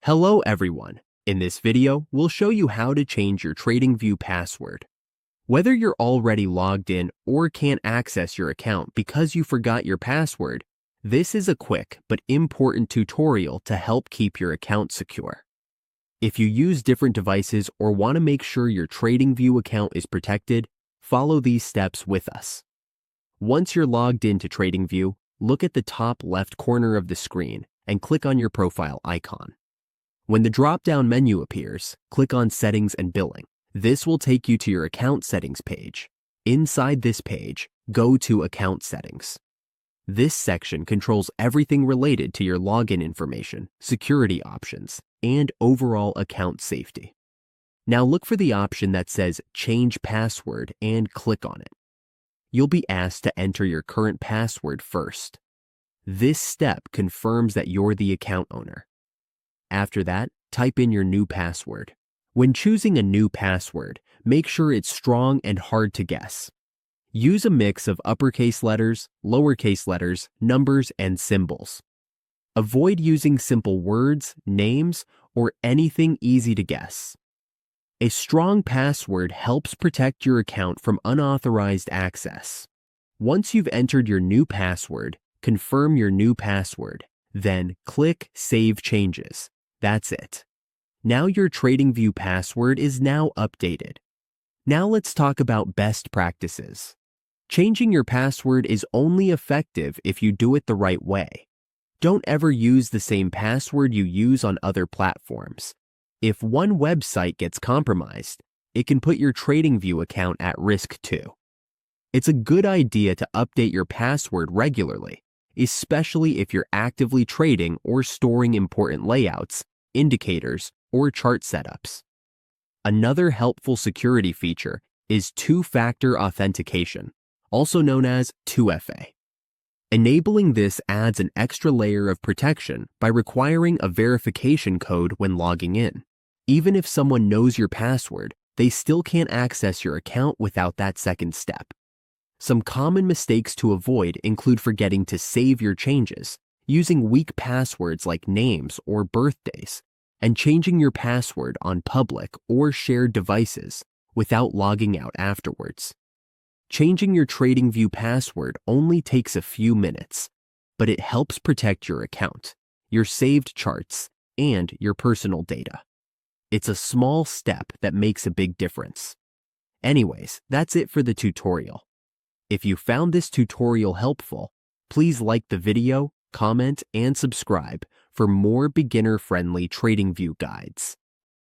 Hello everyone. In this video, we'll show you how to change your Tradingview password. Whether you're already logged in or can't access your account because you forgot your password, this is a quick but important tutorial to help keep your account secure. If you use different devices or want to make sure your Tradingview account is protected, follow these steps with us. Once you're logged into Tradingview, look at the top left corner of the screen and click on your profile icon. When the drop-down menu appears, click on Settings and Billing. This will take you to your account settings page. Inside this page, go to Account Settings. This section controls everything related to your login information, security options, and overall account safety. Now look for the option that says Change Password and click on it. You'll be asked to enter your current password first. This step confirms that you're the account owner. After that, type in your new password. When choosing a new password, make sure it's strong and hard to guess. Use a mix of uppercase letters, lowercase letters, numbers, and symbols. Avoid using simple words, names, or anything easy to guess. A strong password helps protect your account from unauthorized access. Once you've entered your new password, confirm your new password, then click Save Changes. That's it. Now your Tradingview password is now updated. Now let's talk about best practices. Changing your password is only effective if you do it the right way. Don't ever use the same password you use on other platforms. If one website gets compromised, it can put your Tradingview account at risk too. It's a good idea to update your password regularly, especially if you're actively trading or storing important layouts, indicators, or chart setups. Another helpful security feature is two-factor authentication, also known as 2FA. Enabling this adds an extra layer of protection by requiring a verification code when logging in. Even if someone knows your password, they still can't access your account without that second step. Some common mistakes to avoid include forgetting to save your changes, using weak passwords like names or birthdays, and changing your password on public or shared devices without logging out afterwards. Changing your Tradingview password only takes a few minutes, but it helps protect your account, your saved charts, and your personal data. It's a small step that makes a big difference. Anyways, that's it for the tutorial. If you found this tutorial helpful, please like the video, comment, and subscribe for more beginner-friendly Tradingview guides.